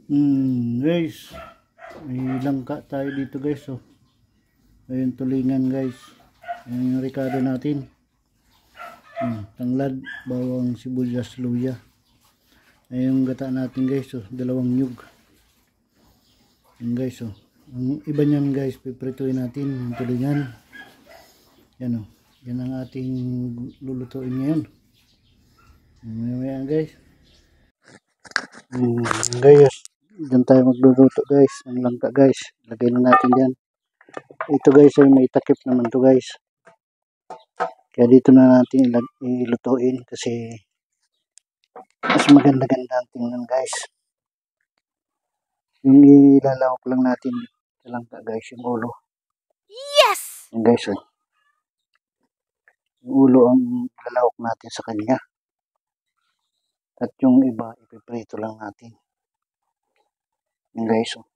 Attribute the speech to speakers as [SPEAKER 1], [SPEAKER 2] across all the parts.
[SPEAKER 1] Guys, may langka tayo dito guys. Oh. Ayun tulingan guys. Ayun yung rekado natin. Tanglad, bawang, sibuyas, luya. Ayun yung gata natin guys. Oh. Dalawang nyug. Ayun guys. Oh. Ang iba niyan guys, piprituin natin yung tulingan. Yan oh. Yan ang ating lulutuin ngayon. Ayan guys. Guys, dyan tayo magluluto guys. Ang langka guys. Lagay na natin dyan. Ito guys ay may takip naman to guys. Kaya dito na natin ilutuin kasi mas maganda-ganda ang tingnan guys. Yung ilalawak lang natin sa langka guys, yung ulo.
[SPEAKER 2] Yes!
[SPEAKER 1] Yung guys oh. Yung ulo ang lalawak natin sa kanya. At yung iba ipiprito lang natin. Yung guys oh.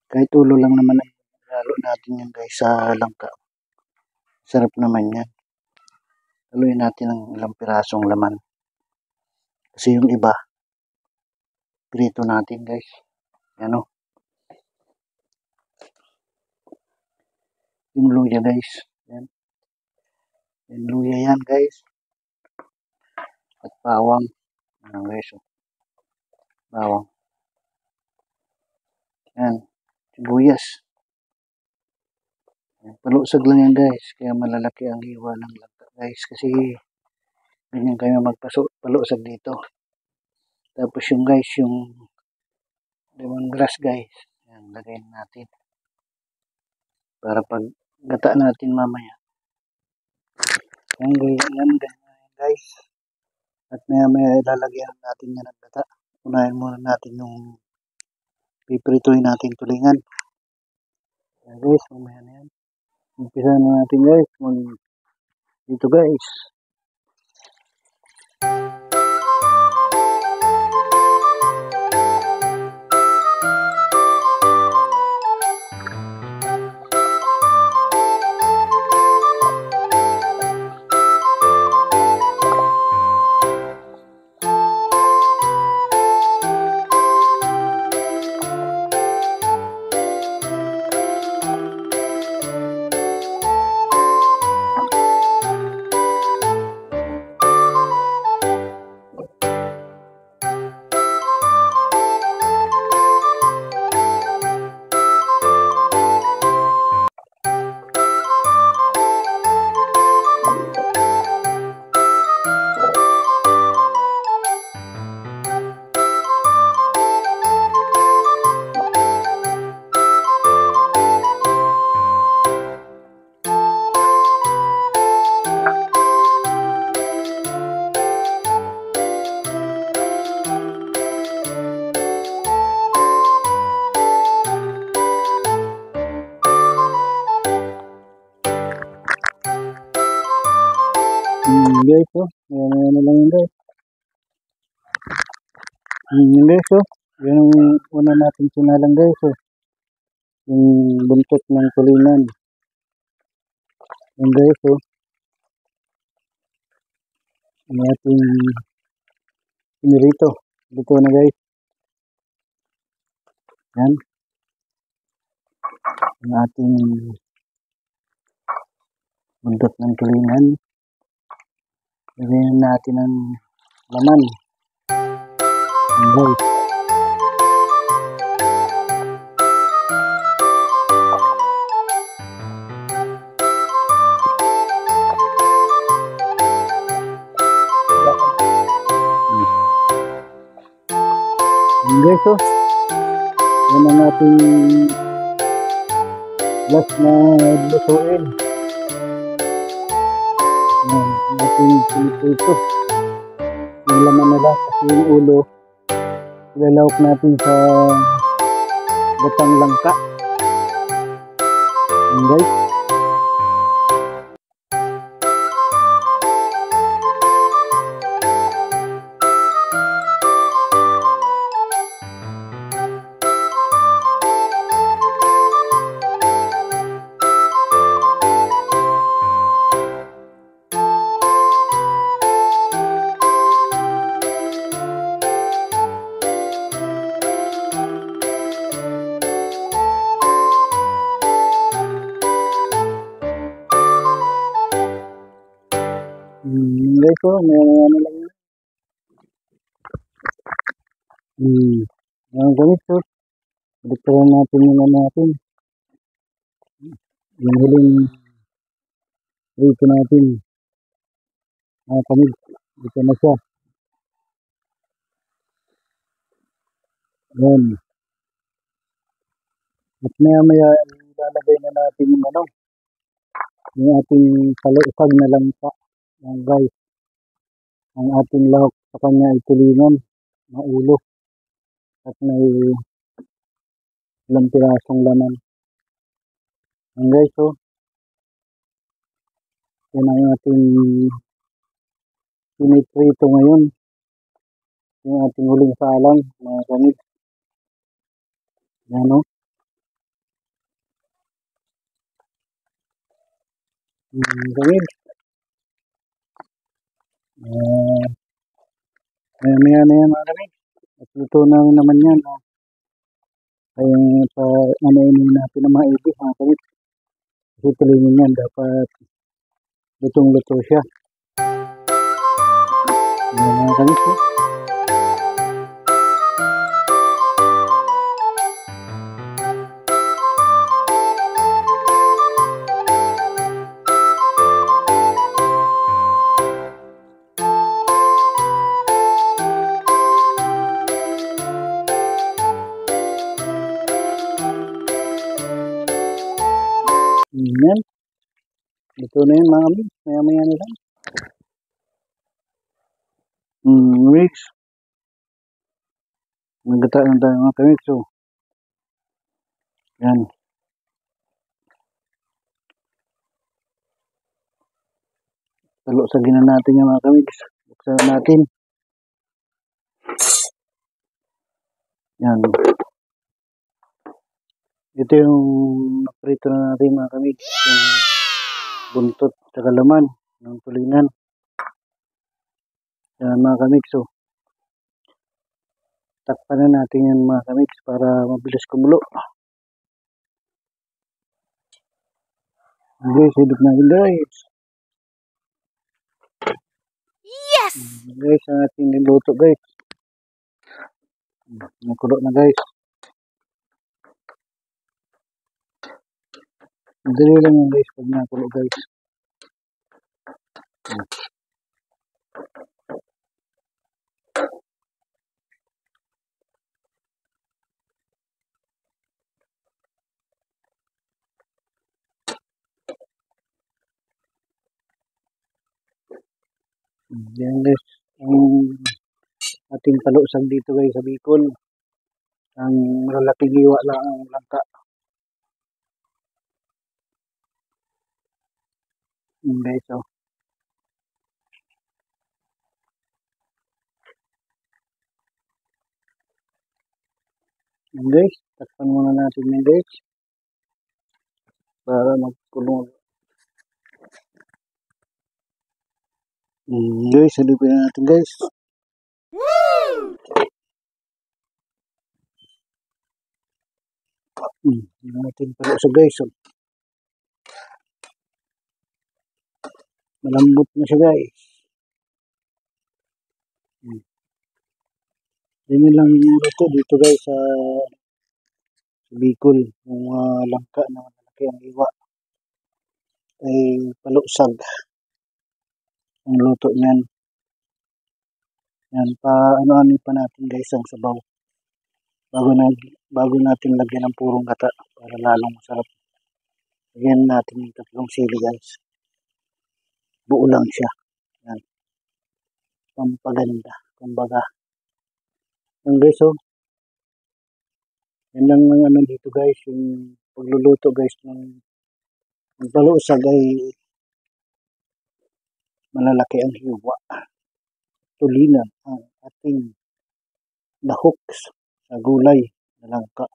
[SPEAKER 1] Kahit ulo lang naman ay lalo natin yan guys sa langka. Sarap naman yan. Haluin natin ng ilang pirasong laman. Kasi yung iba, prito natin guys. Yan o. Yung luya guys. Yan. Yung luya yan guys. At bawang. Yan guys o. Bawang. Yan. Sibuyas. Palusag lang yan guys. Kaya malalaki ang hiwa ng langka guys. Kasi ganyan kayo magpalusag dito. Tapos yung guys, yung lemongrass guys. Yan, lagay natin. Para pag gata natin mamaya. Yan guys. At maya ilalagyan natin yan ng gata. Unahin muna natin yung piprituin natin tulingan. Yan guys, mamaya na yan. Umpisa na natin guys. Dito guys. Guys, oh. Ayan na lang yun guys. Yun guys, oh. Yan ang una natin sinalang guys, oh. Yung buntot ng tulingan. Yan guys, oh. Ang ating pinirito. Luto na guys. Yan. Ang ating buntot ng tulingan. Lagyan natin ang laman. Yan guys. Yan guys, oh. Yan ang ating last na lutuin. Yan, ang ating pinipito. Yung laman na lang kasi yung ulo ilalawak natin sa gatang langka. Yan guys. ko, may ano lang yan. Mga gamit ko. Balik natin yung ano natin. Yung huling rito natin. Mga kami. Dito na siya. Ayan. At maya ilalagay na natin yung ano. Yung ating palusag na langka. Yan guys. Ang ating lahok sa kanya ay tulingan. Na ulo. At may ilang pirasong laman. Yan guys, so. Yan ang ating piniprito ngayon. Yung ating huling salang. Mga gamit. Yan o. Gamit. Maya na yan mga gamit. At luto namin naman yan. Kaya pa ano natin ng mga ibig mga gamit. Kasi tulingin yan. Dapat lutong-luto siya. Yan mga gamit. Yan. Ito na yun mga kami. Maya na lang. Mix. Nagata lang tayo mga kami. So, yan. Talusagin na natin yung mga kami. Buksan natin. Yan. Ito yung naprito na natin mga kami. Yung buntot sa laman ng tulingan. Yan mga kamix. So, takpan na natin yan mga kamix para mabilis kumulo. Guys, hidip natin guys. Yes! Guys, ang ating niluto guys. Nakulo na guys. Madali lang yan guys pag nakulo guys. Yan guys, ang ating palusag dito guys sa Bicol. Ang malalaking hiwa lang ang langka. Yan guys, oh. Yan guys, takpan muna natin yan guys. Para magkulong. Guys, halipin na natin guys. Woo! Yan natin palusag guys. Oh. Malambot na siya guys. Ganyan lang yung luto dito guys sa Bicol. Yung langka na malaki ang iwa ay palusag ang luto niyan. Yan pa ano pa natin guys ang sabaw bago natin lagyan ng purong gata para lalong masarap. Lagyan natin yung 3 sili guys. Buo lang siya. Yan. Pampaganda. Kumbaga. Yan guys, oh. Yan lang ang ano dito guys. Yung pagluluto guys ng palusag ay malalaki ang hiwa. Tulingan ang ating lahok sa gulay na langka.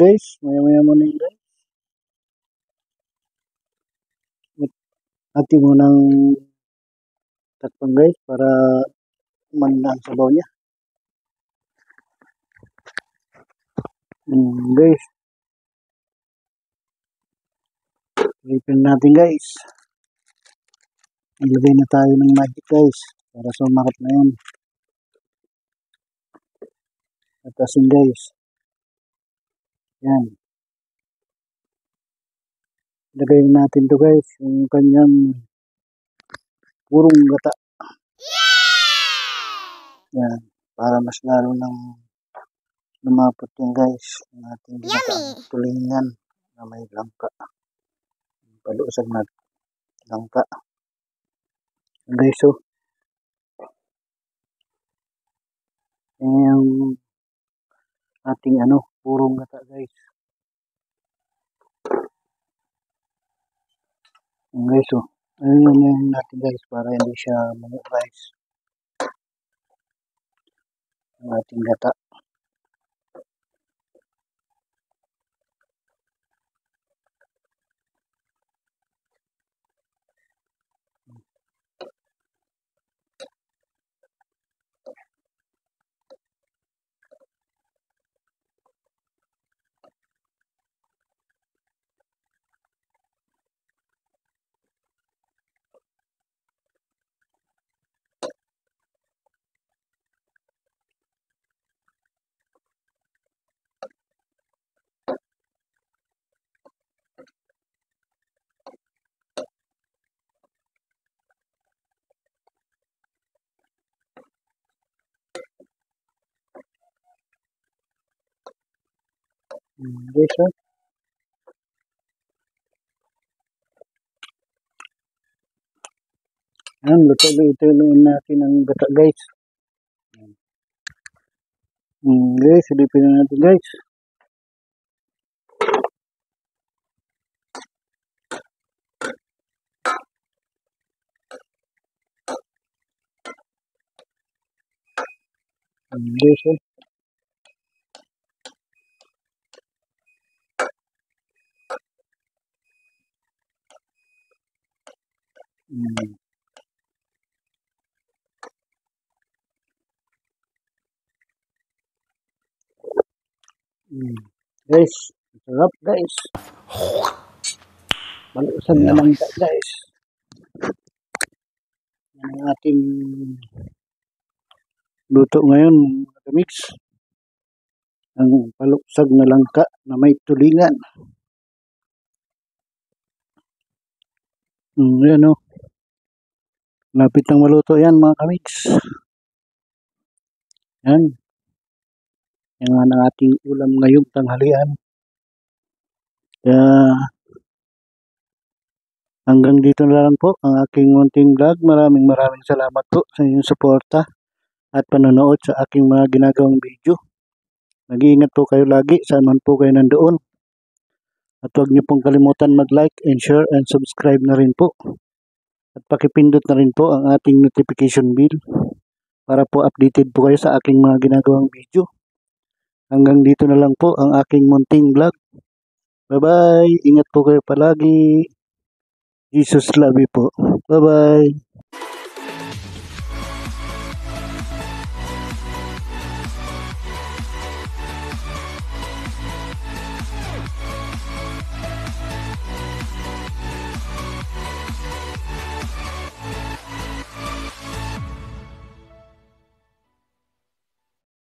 [SPEAKER 1] guys. Maya-maya muna yun guys. Hati mo ng takpan guys para umanda ang sabaw niya. Guys. Ipin natin guys. Ilagay na tayo ng magic guys. Para sumakit na yun. At asin guys. Yan. Ilagay natin to guys. Yung kanyang purong gata. Yan. Para mas lalo ng lumapot yung guys. Yung ating ginagaang tulingan na may langka. Palusag na langka. Guys, so. Yan yung ating purong gata guys. Yan guys, so. Ayun yung natin guys para hindi siya mamu guys. Ang ating gata. Guys, so. Yan, luto-lutuin natin ang gata guys. Guys, silipin na natin guys. Guys, so. Guys, sarap guys. Malusan na lang guys. Yan ang ating luto ngayon, mga mix. Ang paluksag na langka na may tulingan. Yan o. Lapit ng maluto yan mga kamix. Yan. Yan nga ang ating ulam ngayong tanghalian. Kaya hanggang dito na lang po ang aking munting vlog. Maraming salamat po sa inyong suporta at panonood sa aking mga ginagawang video. Mag-iingat po kayo lagi saan man po kayo nandoon. At huwag niyo pong kalimutan mag-like and share and subscribe na rin po. At pakipindot na rin po ang ating notification bell para po updated po kayo sa aking mga ginagawang video. Hanggang dito na lang po ang aking munting vlog. Bye-bye. Ingat po kayo palagi. Jesus love you po. Bye-bye.